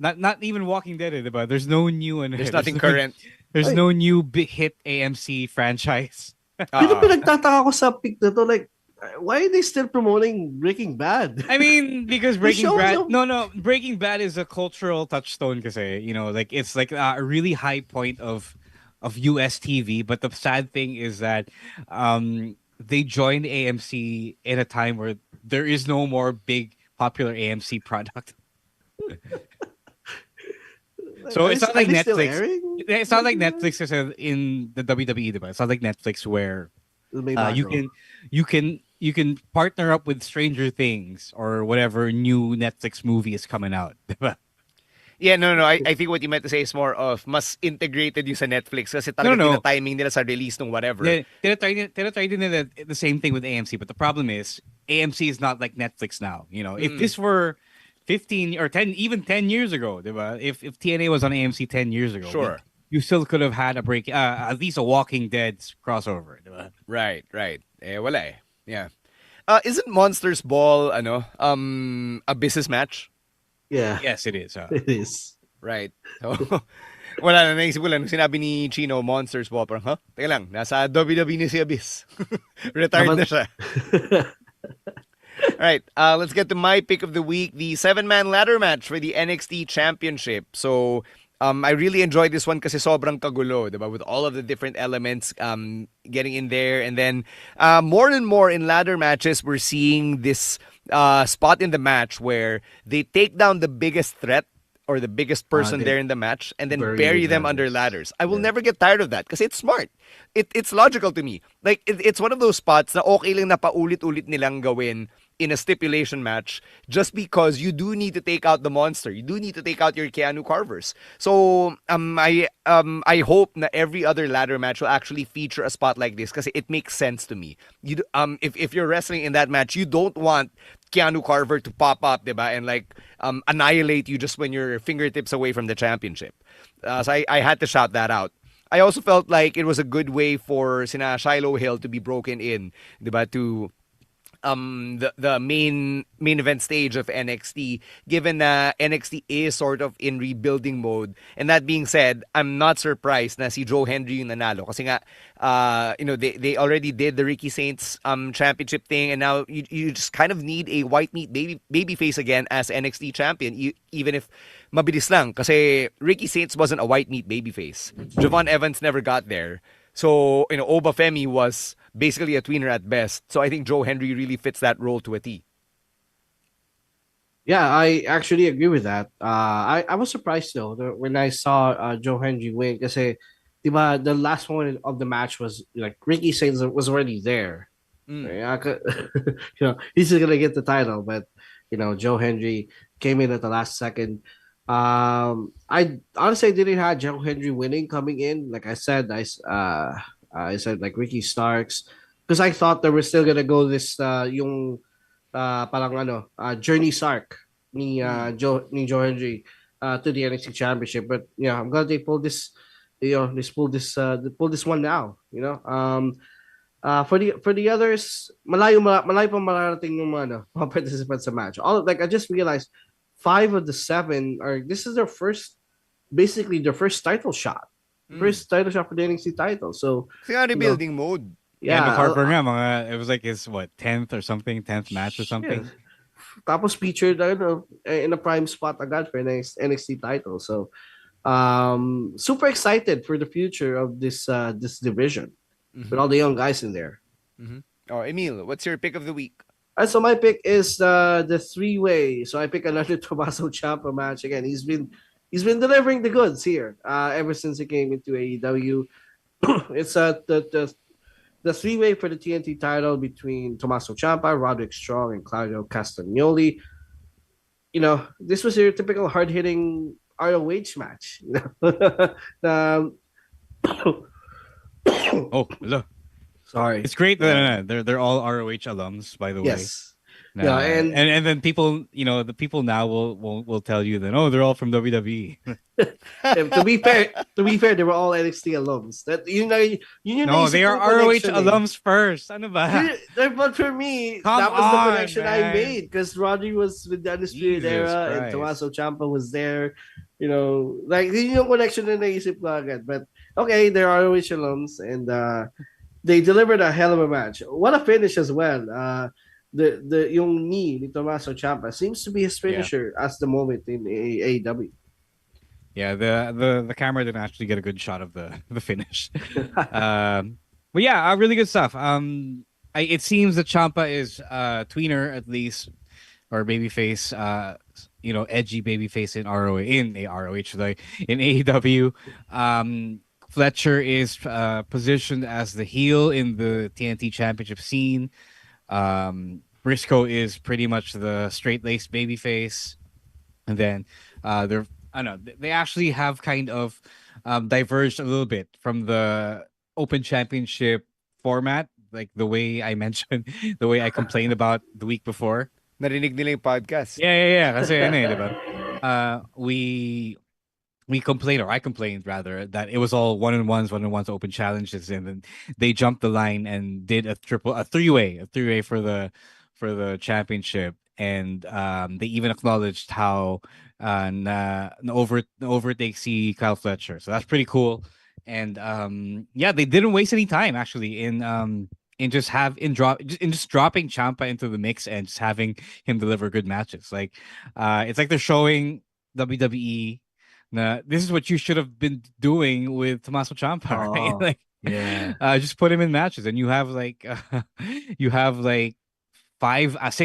Not even Walking Dead, but there's no new and there's nothing current. There's no new big hit AMC franchise. Pero pinagtataka ko sa pick na to, like, why are they still promoting Breaking Bad? I mean, because Breaking Bad is a cultural touchstone kasi, you know, like it's like a really high point of US TV, but the sad thing is that they joined AMC in a time where there is no more big popular AMC product. So it's not like Netflix. It's not like Netflix is in the WWE, but it's not like Netflix where you can partner up with Stranger Things or whatever new Netflix movie is coming out. Yeah, no. I think what you meant to say is more of mas integrated yung sa Netflix kasi talagang timing nila sa release ng whatever. Tinatry din nila the same thing with AMC, but the problem is AMC is not like Netflix now. You know, if this were 15 or 10, even 10 years ago, diba? If TNA was on AMC 10 years ago, sure, you still could have had a break, at least a Walking Dead crossover, diba? Right. Wala eh. Yeah. Isn't Monsters Ball a business match? Yeah. Yes, it is. It is. Right. So, wala na naisip ko lang. Sinabi ni Chino, Monsters Ball. Parang, teka lang, nasa WWE ni si Abyss. Retired na siya. All right, let's get to my pick of the week, the 7-man ladder match for the NXT Championship. So, I really enjoyed this one kasi sobrang kagulo, diba? With all of the different elements getting in there. And then, more and more in ladder matches, we're seeing this spot in the match where they take down the biggest threat or the biggest person there in the match and then bury them under ladders. I will never get tired of that because it's smart. It's logical to me. Like, it's one of those spots na okay lang na paulit-ulit nilang gawin in a stipulation match just because you do need to take out the monster. You do need to take out your Keanu Carvers. So I hope that every other ladder match will actually feature a spot like this because it makes sense to me. You if you're wrestling in that match, you don't want Keanu Carver to pop up, diba, and like annihilate you just when you're fingertips away from the championship. So I had to shout that out. I also felt like it was a good way for sina Shiloh Hill to be broken in, diba, to the main event stage of NXT, given that NXT is sort of in rebuilding mode. And that being said, I'm not surprised na si Joe Hendry yung nanalo kasi nga they already did the Ricky Saints championship thing, and now you just kind of need a white meat baby face again as NXT champion, even if mabilis lang kasi Ricky Saints wasn't a white meat baby face. Javon Evans never got there. So, Oba Femi was basically a tweener at best. So I think Joe Hendry really fits that role to a T. Yeah, I actually agree with that. I was surprised though when I saw Joe Hendry win kasi diba, the last one of the match was like Ricky Saints was already there. He's just gonna get the title, but Joe Hendry came in at the last second. I honestly didn't have Joe Hendry winning coming in. Like I said, I said like Ricky Starks because I thought they were still gonna go this yung parang Journey Sark ni Joe Hendry to the NXT Championship. But I'm glad they pulled this. Pull this one now. For the others, malayo pa mararating yung mga participants sa match. I just realized 5 of the 7 this is their first title shot. First title shot for the NXT title. So it's rebuilding mode. Yeah, Harper nga, it was like his 10th or something, 10th match or something. Yeah. Tapos featured in a prime spot agad for NXT title. So super excited for the future of this division with all the young guys in there. Mm-hmm. Oh, Emil, what's your pick of the week? So my pick is the 3-way. So I pick another Tommaso Ciampa match again. He's been delivering the goods here ever since he came into AEW. It's the 3-way for the TNT title between Tommaso Ciampa, Roderick Strong, and Claudio Castagnoli. this was your typical hard hitting ROH match. Um, Oh, look. sorry. It's great. They're all ROH alums, by the way. Yes. Yeah, and then people, the people now will tell you that they're all from WWE. to be fair, they were all NXT alums. That No, they are ROH alums first. Ano ba? But for me, Come that was the on, connection I man. made because Roddy was with the Undisputed Jesus Era and Christ. Tommaso Ciampa was there. Like yun yung connection na naisip ko agad. But okay, they're ROH alums and they delivered a hell of a match. What a finish as well. The yung knee ni Tommaso Ciampa seems to be his finisher as the moment in AEW. Yeah, the camera didn't actually get a good shot of the finish. But yeah, really good stuff. It seems that Ciampa is tweener at least, or babyface, edgy babyface in ROH, like in AEW. Fletcher is positioned as the heel in the TNT Championship scene. Briscoe is pretty much the straight-laced babyface, and then I don't know, they actually have kind of diverged a little bit from the Open Championship format, like the way I mentioned, the way I complained about the week before. Narinig nila yung podcast. Yeah. Kasi diba? We complained, or I complained rather, that it was all one-on-ones open challenges, and then they jumped the line and did a three-way for the championship, and they even acknowledged how overtake si Kyle Fletcher, so that's pretty cool. And they didn't waste any time actually in just dropping Ciampa into the mix and just having him deliver good matches. Like it's like they're showing WWE. This is what you should have been doing with Tommaso Ciampa, right? Like, Yeah. just put him in matches, and you have like 6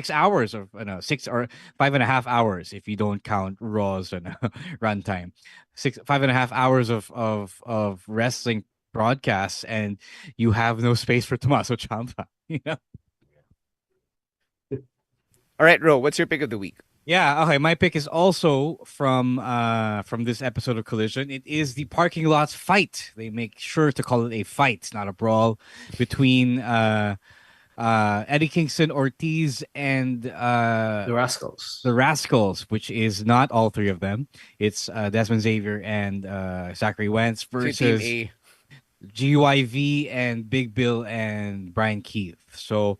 hours of 6 or 5.5 hours if you don't count Raw's and runtime. 5.5 hours of wrestling broadcasts, and you have no space for Tommaso Ciampa. All right, Ro, what's your pick of the week? Yeah, okay. My pick is also from this episode of Collision. It is the parking lots fight. They make sure to call it a fight, not a brawl, between Eddie Kingston, Ortiz, and the Rascals. The Rascals, which is not all three of them. It's Desmond Xavier and Zachary Wentz versus GYV and Big Bill and Brian Keith. So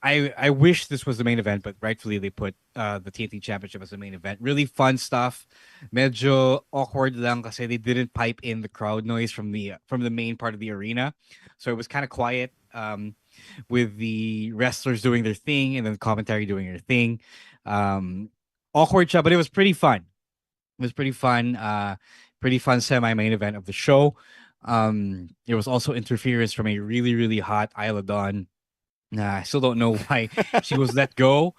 I wish this was the main event, but rightfully they put the TNT Championship as the main event. Really fun stuff. Medyo awkward lang kasi they didn't pipe in the crowd noise from the main part of the arena. So it was kind of quiet with the wrestlers doing their thing and then commentary doing their thing. Awkward siya, but it was pretty fun. It was pretty fun. Pretty fun semi-main event of the show. There was also interference from a really, really hot Isla Dawn. I still don't know why she was let go.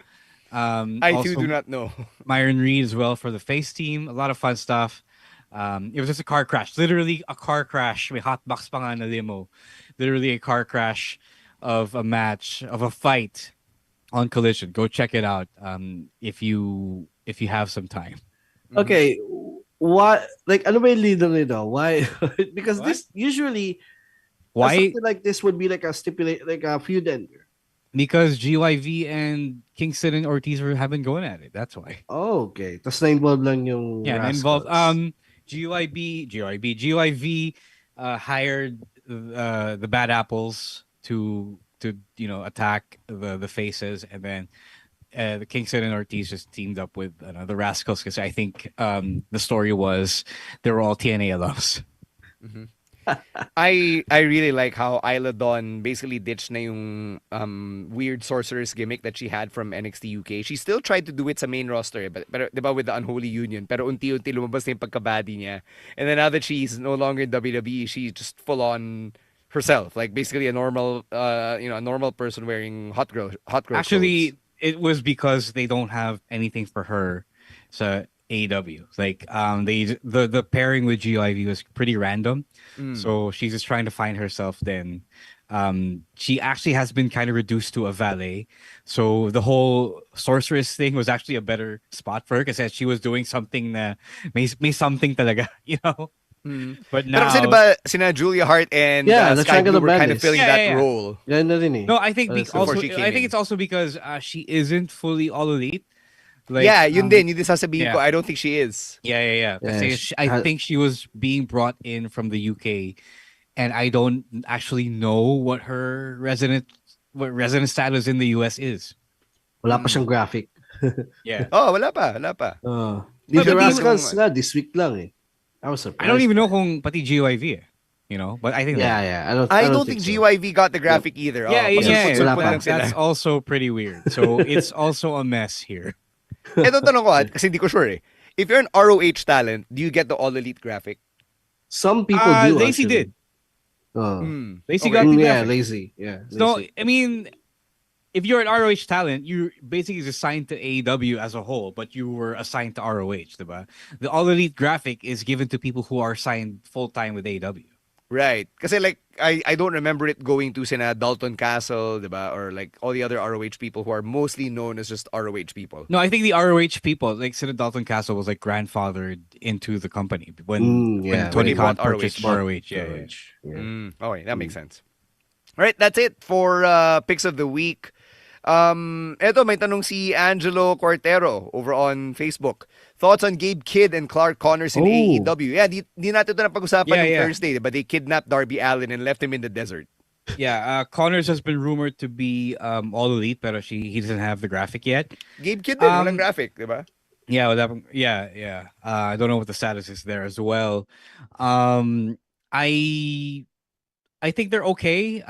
I too do not know. Myron Reed as well for the face team. A lot of fun stuff. It was just a car crash. Literally a car crash. May hotbox pa nga na limo. Literally a car crash of a match, of a fight on Collision. Go check it out if you have some time. Okay, what, like, ano ba yung leader nito? Why? Because this usually, something like this would be like a feud ender. Because GYV and Kingston and Ortiz have been going at it. That's why. Oh, okay. Tapos na-involved lang yung involved. GYV hired the Bad Apples to attack the faces, and then the Kingston and Ortiz just teamed up with the Rascals because I think the story was they were all TNA alums. Mm-hmm. I really like how Isla Dawn basically ditched na yung weird sorceress gimmick that she had from NXT UK. She still tried to do it sa main roster, but diba, with the Unholy Union, pero unti-unti lumabas na yung pagkabadi niya. And then now that she's no longer in WWE, she's just full on herself, like basically a normal a normal person wearing hot girl Actually clothes. It was because they don't have anything for her. So AEW, like the pairing with GIV was pretty random, so she's just trying to find herself then she actually has been kind of reduced to a valet. So the whole sorceress thing was actually a better spot for her because she was doing something na may something talaga, you know. But Pero now, kasi diba, sina Julia Hart and the Sky Triangle Blue of were kind of Madness. filling that role. Ganda rin eh. no, I think before she came in. it's also because she isn't fully all elite. Like, yeah, yun din sasabihin ko. yeah. I don't think she is. Yeah. Kasi I think she was being brought in from the UK, and I don't actually know what her resident status in the US is. Wala pa siyang graphic. Yeah. Oh, wala pa. The Rascals nga, this week lang eh. I was surprised. I don't even know kung pati GYV eh. You know, but I think I don't think GYV got the graphic either. That's also pretty weird. So it's also a mess here. Eto tanong ko kasi hindi ko sure eh. If you're an ROH talent, do you get the all elite graphic? Some people do. Lazy did. Lazy got the graphic. Lazy. Yeah. So I mean, if you're an ROH talent, you're basically assigned to AEW as a whole, but you were assigned to ROH, diba? The all elite graphic is given to people who are signed full time with AEW. Right. Kasi like, I don't remember it going to sina Dalton Castle, diba? Or like all the other ROH people who are mostly known as just ROH people. No, I think the ROH people, like Sina Dalton Castle was like grandfathered into the company when Tony Khan purchased ROH. Yeah. Okay, that makes sense. All right, that's it for picks of the week. Eto, may tanong si Angelo Cortero over on Facebook. Thoughts on Gabe Kidd and Clark Connors in AEW? Yeah, di natin ito napag-usapan on Thursday, but they kidnapped Darby Allin and left him in the desert. Yeah, Connors has been rumored to be all elite, pero he doesn't have the graphic yet. Gabe Kidd din, walang graphic, diba? Yeah, I don't know what the status is there as well. I think they're okay.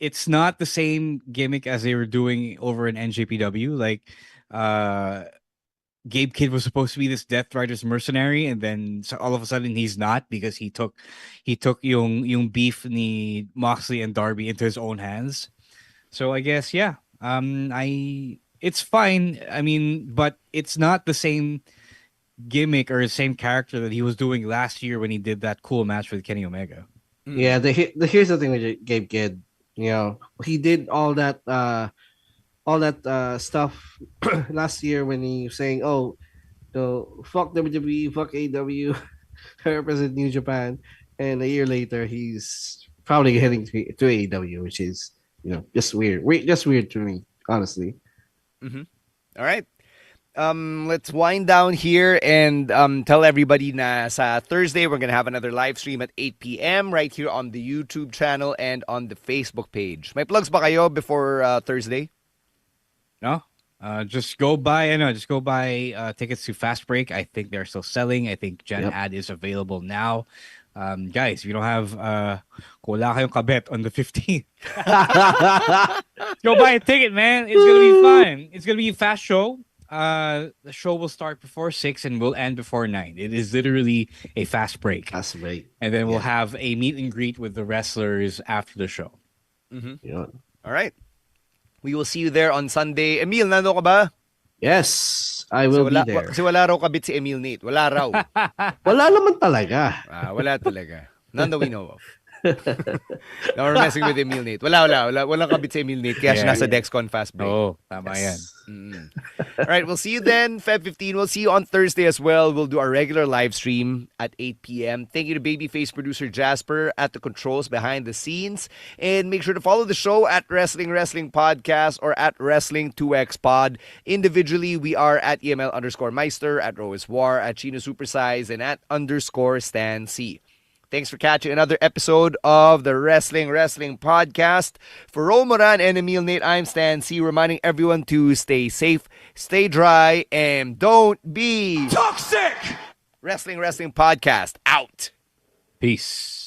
It's not the same gimmick as they were doing over in NJPW. Like, Gabe Kidd was supposed to be this Death Riders mercenary, and then all of a sudden he's not because he took yung beef ni Moxley and Darby into his own hands. So I guess it's fine. I mean, but it's not the same gimmick or the same character that he was doing last year when he did that cool match with Kenny Omega. Yeah, here's the thing with Gabe Kidd. You know, he did all that stuff last year when he was saying, "Oh, fuck WWE, fuck AW, I represent New Japan," and a year later he's probably heading to AEW, which is just weird. Just weird to me, honestly. All right. Let's wind down here and tell everybody na sa Thursday we're gonna have another live stream at 8 p.m. right here on the YouTube channel and on the Facebook page. May plugs ba kayo before Thursday? No? Just go buy tickets to Fast Break. I think they're still selling. I think Gen Ad is available now. Guys, if you don't have wala kayong kabet on the 15th, go buy a ticket, man. It's gonna be fun. It's gonna be a fast show. The show will start before 6 and will end before 9. It is literally a fast break. And then we'll have a meet and greet with the wrestlers after the show. All right. We will see you there on Sunday. Emil, nando ka ba? Yes, I will be there. Kasi wala raw kabit si Emil Nate. Wala raw. Wala naman talaga. Wala talaga. None that we know of. Now we're messing with Emil Nate. Walang kabit si Emil Nate. Kaya siya nasa Dexcon Fast Break. Oh, tama yan. All right, we'll see you then, Feb 15. We'll see you on Thursday as well. We'll do our regular live stream at 8 p.m. Thank you to Babyface producer Jasper at the controls behind the scenes. And make sure to follow the show at Wrestling Podcast or at Wrestling2X Pod. Individually, we are at EML_Meister, at Roes War, at Chino Supersize, and at _Stan C. Thanks for catching another episode of the Wrestling Podcast. For Romoran and Emil Nate, I'm Stan C, reminding everyone to stay safe, stay dry, and don't be toxic! Wrestling Podcast out. Peace.